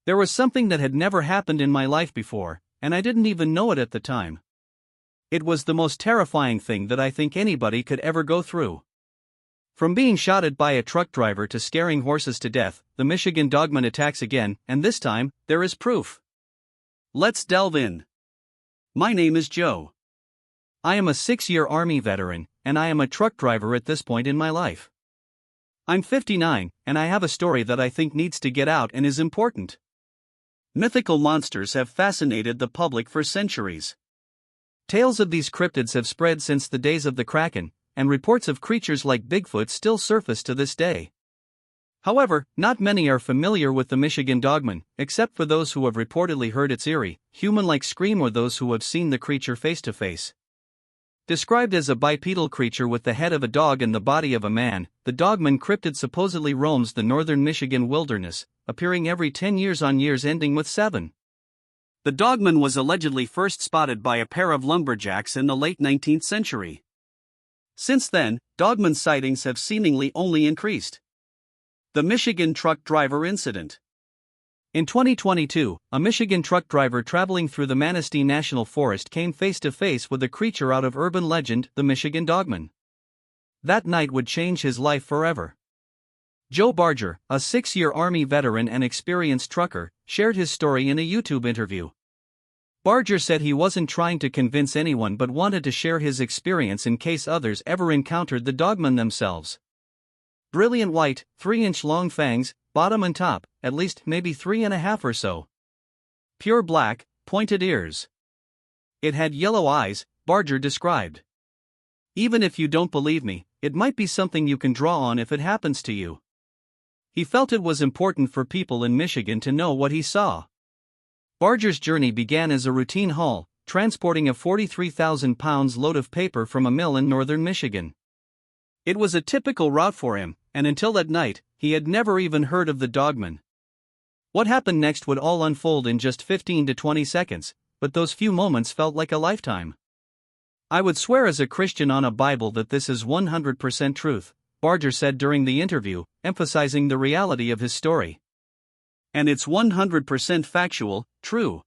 There was something that had never happened in my life before, and I didn't even know it at the time. It was the most terrifying thing that I think anybody could ever go through. From being shot at by a truck driver to scaring horses to death, the Michigan Dogman attacks again, and this time, there is proof. Let's delve in. My name is Joe. I am a 6-year Army veteran, and I am a truck driver at this point in my life. I'm 59, and I have a story that I think needs to get out and is important. Mythical monsters have fascinated the public for centuries. Tales of these cryptids have spread since the days of the Kraken, and reports of creatures like Bigfoot still surface to this day. However, not many are familiar with the Michigan Dogman, except for those who have reportedly heard its eerie, human-like scream or those who have seen the creature face to face. Described as a bipedal creature with the head of a dog and the body of a man, the Dogman cryptid supposedly roams the northern Michigan wilderness, appearing every 10 years on years ending with 7. The Dogman was allegedly first spotted by a pair of lumberjacks in the late 19th century. Since then, Dogman sightings have seemingly only increased. The Michigan truck driver incident. In 2022, a Michigan truck driver traveling through the Manistee National Forest came face to face with a creature out of urban legend, the Michigan Dogman. That night would change his life forever. Joe Barger, a 6-year Army veteran and experienced trucker, shared his story in a YouTube interview. Barger said he wasn't trying to convince anyone but wanted to share his experience in case others ever encountered the Dogman themselves. Brilliant white, 3-inch long fangs, bottom and top, at least maybe 3.5 or so. Pure black, pointed ears. It had yellow eyes, Barger described. Even if you don't believe me, it might be something you can draw on if it happens to you. He felt it was important for people in Michigan to know what he saw. Barger's journey began as a routine haul, transporting a 43,000 pounds load of paper from a mill in northern Michigan. It was a typical route for him, and until that night, he had never even heard of the Dogman. What happened next would all unfold in just 15 to 20 seconds, but those few moments felt like a lifetime. I would swear as a Christian on a Bible that this is 100% truth, Barger said during the interview, emphasizing the reality of his story. And it's 100% factual, true.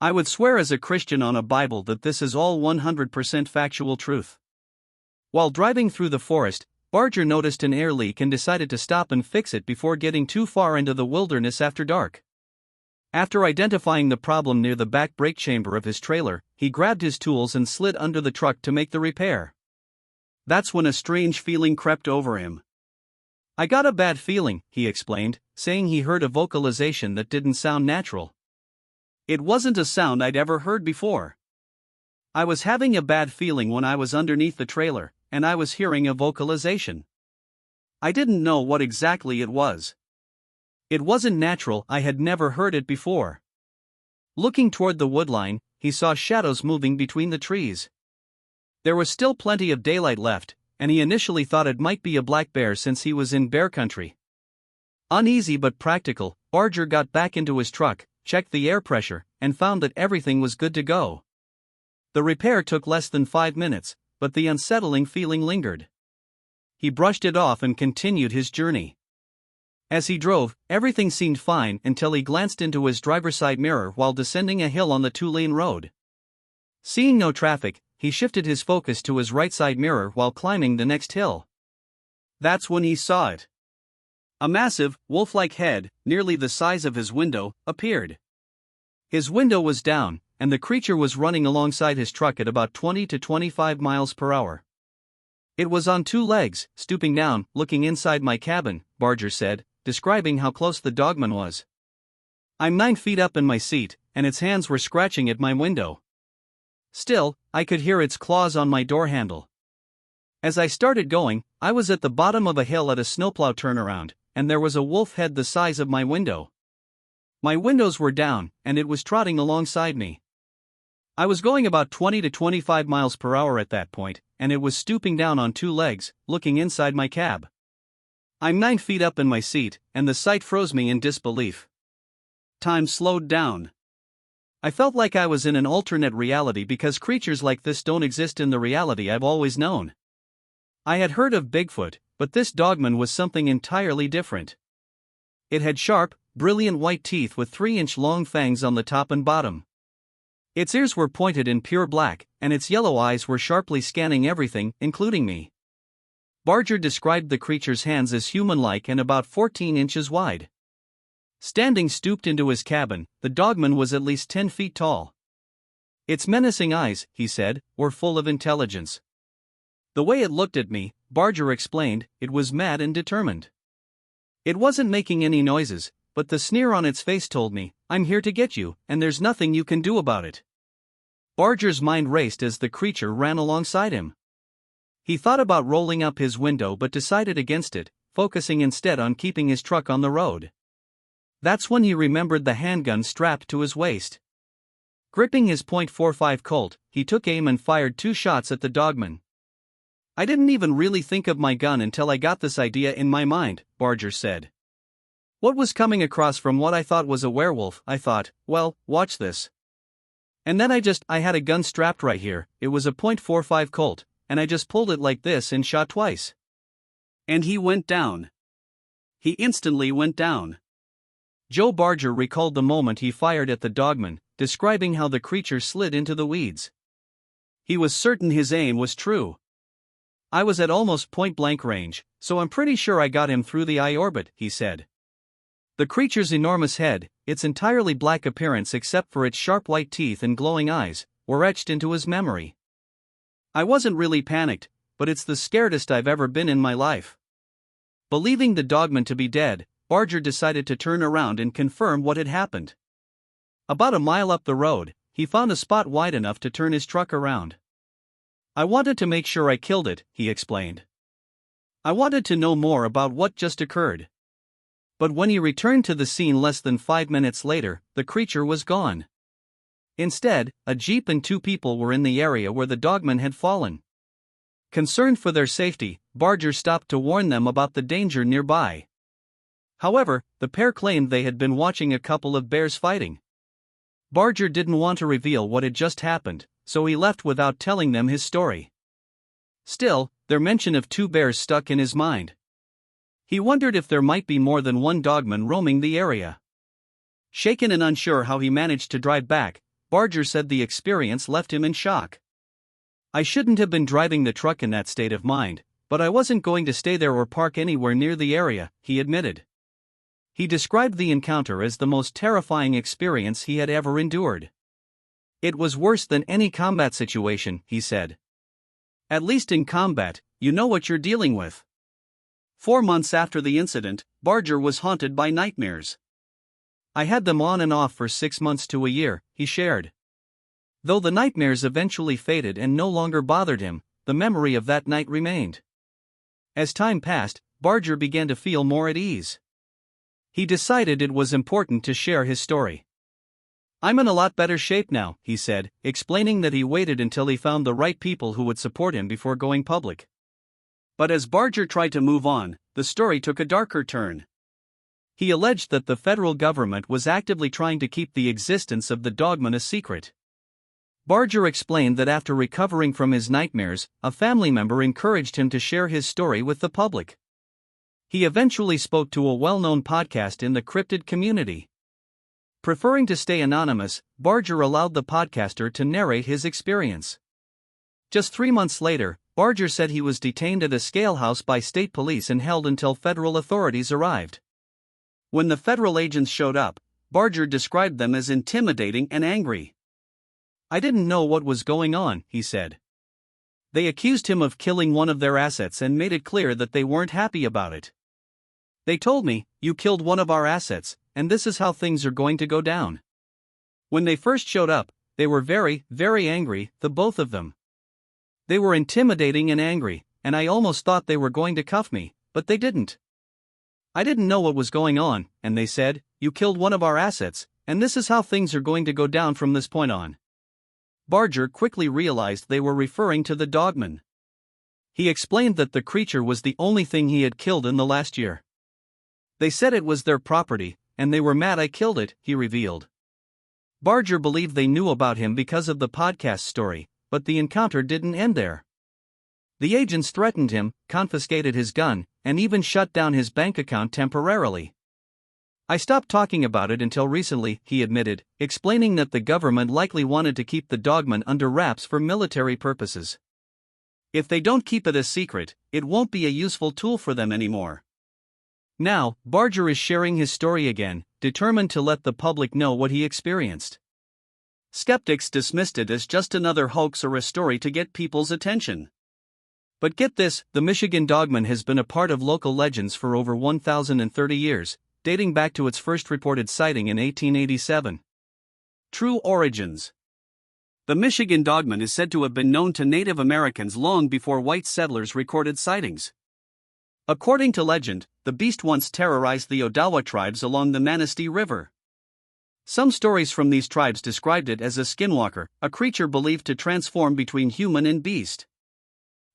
I would swear as a Christian on a Bible that this is all 100% factual truth. While driving through the forest, Barger noticed an air leak and decided to stop and fix it before getting too far into the wilderness after dark. After identifying the problem near the back brake chamber of his trailer, he grabbed his tools and slid under the truck to make the repair. That's when a strange feeling crept over him. I got a bad feeling, he explained, saying he heard a vocalization that didn't sound natural. It wasn't a sound I'd ever heard before. I was having a bad feeling when I was underneath the trailer, and I was hearing a vocalization. I didn't know what exactly it was. It wasn't natural, I had never heard it before. Looking toward the woodline, he saw shadows moving between the trees. There was still plenty of daylight left, and he initially thought it might be a black bear since he was in bear country. Uneasy but practical, Barger got back into his truck, checked the air pressure, and found that everything was good to go. The repair took less than 5 minutes, but the unsettling feeling lingered. He brushed it off and continued his journey. As he drove, everything seemed fine until he glanced into his driver's side mirror while descending a hill on the 2-lane road. Seeing no traffic, he shifted his focus to his right side mirror while climbing the next hill. That's when he saw it. A massive, wolf-like head, nearly the size of his window, appeared. His window was down, and the creature was running alongside his truck at about 20 to 25 miles per hour. It was on 2 legs, stooping down, looking inside my cabin, Barger said, describing how close the Dogman was. I'm 9 feet up in my seat, and its hands were scratching at my window. Still, I could hear its claws on my door handle. As I started going, I was at the bottom of a hill at a snowplow turnaround, and there was a wolf head the size of my window. My windows were down, and it was trotting alongside me. I was going about 20 to 25 miles per hour at that point, and it was stooping down on 2 legs, looking inside my cab. I'm 9 feet up in my seat, and the sight froze me in disbelief. Time slowed down. I felt like I was in an alternate reality because creatures like this don't exist in the reality I've always known. I had heard of Bigfoot, but this Dogman was something entirely different. It had sharp, brilliant white teeth with 3-inch long fangs on the top and bottom. Its ears were pointed in pure black, and its yellow eyes were sharply scanning everything, including me. Barger described the creature's hands as human-like and about 14 inches wide. Standing stooped into his cabin, the Dogman was at least 10 feet tall. Its menacing eyes, he said, were full of intelligence. The way it looked at me, Barger explained, it was mad and determined. It wasn't making any noises, but the sneer on its face told me, I'm here to get you, and there's nothing you can do about it. Barger's mind raced as the creature ran alongside him. He thought about rolling up his window but decided against it, focusing instead on keeping his truck on the road. That's when he remembered the handgun strapped to his waist. Gripping his .45 Colt, he took aim and fired 2 shots at the Dogman. I didn't even really think of my gun until I got this idea in my mind, Barger said. What was coming across from what I thought was a werewolf, I thought, well, watch this. And then I had a gun strapped right here, it was a .45 Colt, and I just pulled it like this and shot twice. And he went down. He instantly went down. Joe Barger recalled the moment he fired at the Dogman, describing how the creature slid into the weeds. He was certain his aim was true. I was at almost point-blank range, so I'm pretty sure I got him through the eye orbit, he said. The creature's enormous head, its entirely black appearance except for its sharp white teeth and glowing eyes, were etched into his memory. I wasn't really panicked, but it's the scaredest I've ever been in my life. Believing the Dogman to be dead, Barger decided to turn around and confirm what had happened. About a mile up the road, he found a spot wide enough to turn his truck around. I wanted to make sure I killed it, he explained. I wanted to know more about what just occurred. But when he returned to the scene less than 5 minutes later, the creature was gone. Instead, a jeep and 2 people were in the area where the Dogman had fallen. Concerned for their safety, Barger stopped to warn them about the danger nearby. However, the pair claimed they had been watching a couple of bears fighting. Barger didn't want to reveal what had just happened, so he left without telling them his story. Still, their mention of 2 bears stuck in his mind. He wondered if there might be more than one Dogman roaming the area. Shaken and unsure how he managed to drive back, Barger said the experience left him in shock. I shouldn't have been driving the truck in that state of mind, but I wasn't going to stay there or park anywhere near the area, he admitted. He described the encounter as the most terrifying experience he had ever endured. It was worse than any combat situation, he said. At least in combat, you know what you're dealing with. 4 months after the incident, Barger was haunted by nightmares. I had them on and off for 6 months to a year, he shared. Though the nightmares eventually faded and no longer bothered him, the memory of that night remained. As time passed, Barger began to feel more at ease. He decided it was important to share his story. I'm in a lot better shape now, he said, explaining that he waited until he found the right people who would support him before going public. But as Barger tried to move on, the story took a darker turn. He alleged that the federal government was actively trying to keep the existence of the Dogman a secret. Barger explained that after recovering from his nightmares, a family member encouraged him to share his story with the public. He eventually spoke to a well-known podcast in the cryptid community. Preferring to stay anonymous, Barger allowed the podcaster to narrate his experience. Just 3 months later, Barger said he was detained at a scale house by state police and held until federal authorities arrived. When the federal agents showed up, Barger described them as intimidating and angry. I didn't know what was going on, he said. They accused him of killing one of their assets and made it clear that they weren't happy about it. They told me, you killed one of our assets, and this is how things are going to go down. When they first showed up, they were very, very angry, the both of them. They were intimidating and angry, and I almost thought they were going to cuff me, but they didn't. I didn't know what was going on, and they said, you killed one of our assets, and this is how things are going to go down from this point on. Barger quickly realized they were referring to the Dogman. He explained that the creature was the only thing he had killed in the last year. They said it was their property, and they were mad I killed it, he revealed. Barger believed they knew about him because of the podcast story, but the encounter didn't end there. The agents threatened him, confiscated his gun, and even shut down his bank account temporarily. I stopped talking about it until recently, he admitted, explaining that the government likely wanted to keep the Dogman under wraps for military purposes. If they don't keep it a secret, it won't be a useful tool for them anymore. Now, Barger is sharing his story again, determined to let the public know what he experienced. Skeptics dismissed it as just another hoax or a story to get people's attention. But get this, the Michigan Dogman has been a part of local legends for over 1,030 years, dating back to its first reported sighting in 1887. True origins. The Michigan Dogman is said to have been known to Native Americans long before white settlers recorded sightings. According to legend, the beast once terrorized the Odawa tribes along the Manistee River. Some stories from these tribes described it as a skinwalker, a creature believed to transform between human and beast.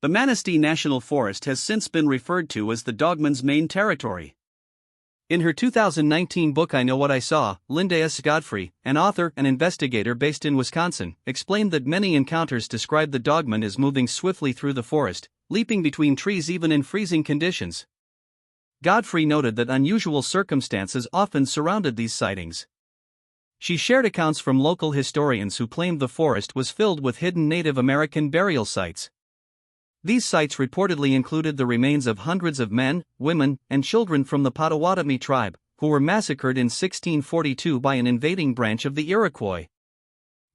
The Manistee National Forest has since been referred to as the Dogman's main territory. In her 2019 book I Know What I Saw, Linda S. Godfrey, an author and investigator based in Wisconsin, explained that many encounters describe the Dogman as moving swiftly through the forest, leaping between trees even in freezing conditions. Godfrey noted that unusual circumstances often surrounded these sightings. She shared accounts from local historians who claimed the forest was filled with hidden Native American burial sites. These sites reportedly included the remains of hundreds of men, women, and children from the Potawatomi tribe, who were massacred in 1642 by an invading branch of the Iroquois.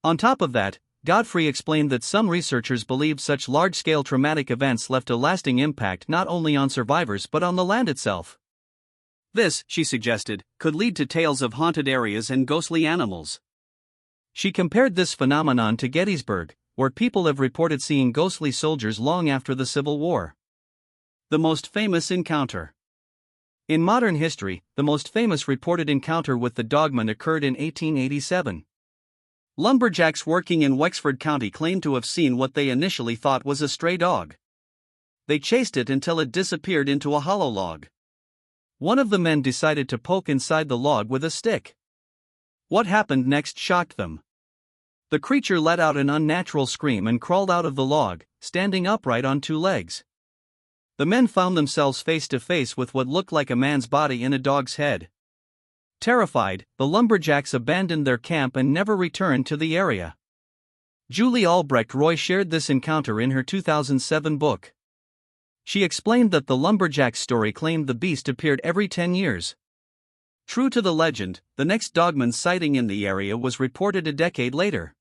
On top of that, Godfrey explained that some researchers believe such large-scale traumatic events left a lasting impact not only on survivors but on the land itself. This, she suggested, could lead to tales of haunted areas and ghostly animals. She compared this phenomenon to Gettysburg, where people have reported seeing ghostly soldiers long after the Civil War. The most famous encounter. In modern history, the most famous reported encounter with the Dogman occurred in 1887. Lumberjacks working in Wexford County claimed to have seen what they initially thought was a stray dog. They chased it until it disappeared into a hollow log. One of the men decided to poke inside the log with a stick. What happened next shocked them. The creature let out an unnatural scream and crawled out of the log, standing upright on two legs. The men found themselves face to face with what looked like a man's body in a dog's head. Terrified, the lumberjacks abandoned their camp and never returned to the area. Julie Albrecht Roy shared this encounter in her 2007 book. She explained that the lumberjack story claimed the beast appeared every 10 years. True to the legend, the next Dogman sighting in the area was reported a decade later.